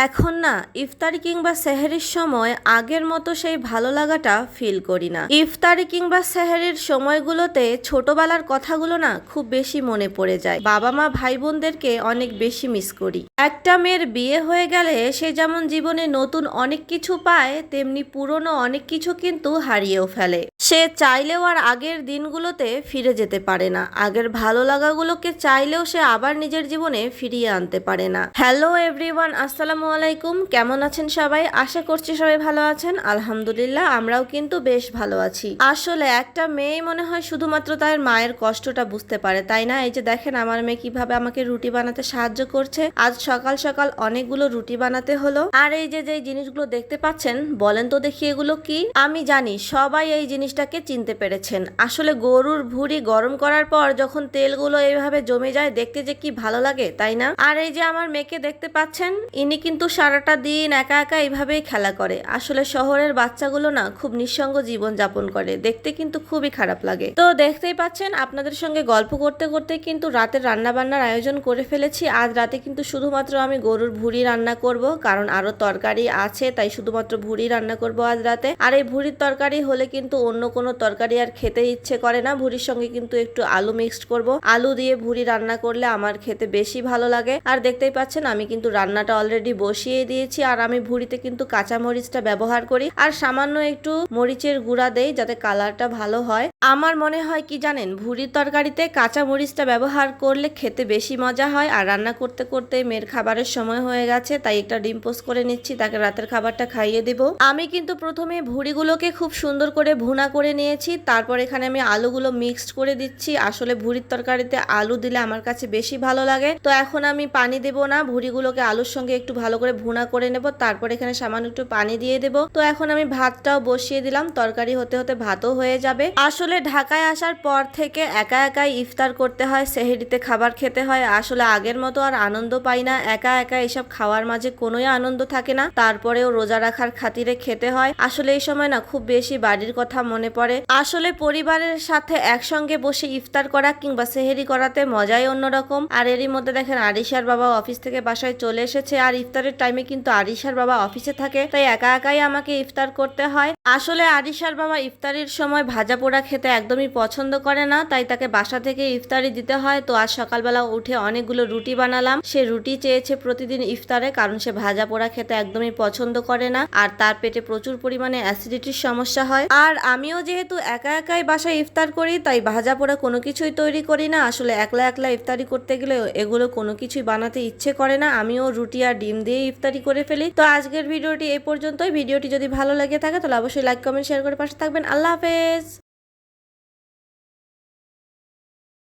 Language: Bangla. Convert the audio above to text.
এখন না ইফতারি কিংবা সেহরির সময় আগের মতো সেই ভালো লাগাটা ফিল করি না। ইফতারি কিংবা সেহরির সময়গুলোতে ছোটবেলার কথাগুলো না খুব বেশি মনে পড়ে যায়। বাবা মা ভাই বোনদেরকে অনেক বেশি মিস করি। একটা মেয়ের বিয়ে হয়ে গেলে সে যেমন জীবনে নতুন অনেক কিছু পায়, তেমনি পুরনো অনেক কিছু কিন্তু হারিয়েও ফেলে। সে চাইলেও আর আগের দিনগুলোতে ফিরে যেতে পারে না। আগের ভালো লাগাগুলোকে চাইলেও সে আবার নিজের জীবনে ফিরিয়ে আনতে পারে না। হ্যালো এভরিওয়ান, আসসালামু আলাইকুম। কেমন আছেন সবাই? আশা করছি সবাই ভালো আছেন। আলহামদুলিল্লাহ, আমরাও কিন্তু বেশ ভালো আছি। আসলে একটা মেয়ে মনে হয় শুধুমাত্র তার মায়ের কষ্টটা বুঝতে পারে, তাই না? এই যে দেখেন আমার মেয়ে কিভাবে আমাকে রুটি বানাতে সাহায্য করছে। আজ সকাল সকাল অনেকগুলো রুটি বানাতে হলো। আর এই যে জিনিসগুলো দেখতে পাচ্ছেন, বলেন তো দেখি এগুলো কি? আমি জানি সবাই এই জিনিসটাকে চিনতে পেরেছেন। আসলে গরুর ভুঁড়ি গরম করার পর যখন তেলগুলো এইভাবে জমে যায়, দেখতে যে কি ভালো লাগে, তাই না? আর এই যে আমার মেয়েকে দেখতে পাচ্ছেন, ইনি কিন্তু সারাটা দিন একা একা এইভাবেই খেলা করে। আসলে শহরের বাচ্চাগুলো না খুব নিঃসঙ্গ জীবন যাপন করে, দেখতে কিন্তু খুবই খারাপ লাগে। তো দেখতেই পাচ্ছেন, আপনাদের সঙ্গে গল্প করতে করতে কিন্তু রাতের রান্না বান্নার আয়োজন করে ফেলেছি। আজ রাতে কিন্তু শুধুমাত্র আমি গরুর ভুঁড়ি রান্না করব, কারণ আরো তরকারি আছে, তাই শুধুমাত্র ভুঁড়ি রান্না করব আজ রাতে। আর এই ভুঁড়ির তরকারি হলে কিন্তু অন্য কোনো তরকারি আর খেতে ইচ্ছে করে না। ভুঁড়ির সঙ্গে কিন্তু একটু আলু মিক্সড করব। আলু দিয়ে ভুঁড়ি রান্না করলে আমার খেতে বেশি ভালো লাগে। আর দেখতেই পাচ্ছেন আমি কিন্তু রান্নাটা অলরেডি বসিয়ে দিয়েছি। আর আমি ভুঁড়িতে কিন্তু কাঁচা মরিচটা ব্যবহার করি, আর সামান্য একটু মরিচের গুঁড়া দেই যাতে কালারটা ভালো হয়। আমার মনে হয় কি জানেন, ভুঁড়ির তরকারিতে কাঁচা মরিচটা ব্যবহার করলে খেতে বেশি মজা হয়। আর রান্না করতে করতে মেয়ের খাবারের সময় হয়ে গেছে, তাই একটা ডিম পোস্ট করে নিচ্ছি, তাকে রাতের খাবারটা খাইয়ে দেব। আমি কিন্তু প্রথমে ভুঁড়িগুলোকে খুব সুন্দর করে ভুনা করে নিয়েছি, তারপর এখানে আমি আলুগুলো মিক্সড করে দিচ্ছি। আসলে ভুঁড়ির তরকারিতে আলু দিলে আমার কাছে বেশি ভালো লাগে। তো এখন আমি পানি দেব না, ভুঁড়িগুলোকে আলুর সঙ্গে একটু ভালো করে ভুনা করে নেব, তারপর এখানে সামান্য একটু পানি দিয়ে দেব। তো এখন আমি ভাতটাও বসিয়ে দিলাম, তরকারি হতে হতে ভাতও হয়ে যাবে। আসলে ঢাকায় আসার পর থেকে একা একাই ইফতার করতে হয়, সেহরিতে খাবার খেতে হয়। আসলে আগের মতো আর আনন্দ পাই না, একা একা এসব খাওয়ার মাঝে কোনোই আনন্দ থাকে না। তারপরেও রোজা রাখার খাতিরে খেতে হয়। আসলে এই সময় না খুব বেশি বাড়ির কথা মনে পড়ে। আসলে পরিবারের সাথে একসঙ্গে বসে ইফতার করা কিংবা সেহরি করাতে মজাই অন্যরকম। আর এরই মধ্যে দেখেন আরিশার বাবা অফিস থেকে বাসায় চলে এসেছে। আর ইফতারের টাইমে কিন্তু আরিশার বাবা অফিসে থাকে, তাই একা একাই আমাকে ইফতার করতে হয়। আসলে আরিশার বাবা ইফতারির সময় ভাজা পোড়া খেতে একদমই পছন্দ করে না, তাই তাকে বাসা থেকে ইফতারি দিতে হয়। তো আজ সকালবেলা উঠে অনেকগুলো রুটি বানালাম। সে রুটি চেয়েছে প্রতিদিন ইফতারে, কারণ সে ভাজা পোড়া খেতে একদমই পছন্দ করে না, আর তার পেটে প্রচুর পরিমাণে অ্যাসিডিটির সমস্যা হয়। আর আমিও যেহেতু একা একাই বাসায় ইফতার করি, তাই ভাজা পোড়া কোনো কিছুই তৈরি করি না। আসলে একলা একলা ইফতারি করতে গেলে এগুলো কোনো কিছুই বানাতে ইচ্ছে করে না। আমিও রুটি আর ডিম দিয়ে ইফতারি করে ফেলি। তো আজকের ভিডিওটি এই পর্যন্তই। ভিডিওটি যদি ভালো লেগে থাকে তাহলে অবশ্যই লাইক কমেন্ট শেয়ার করে পাশে থাকবেন। আল্লাহ হাফেজ।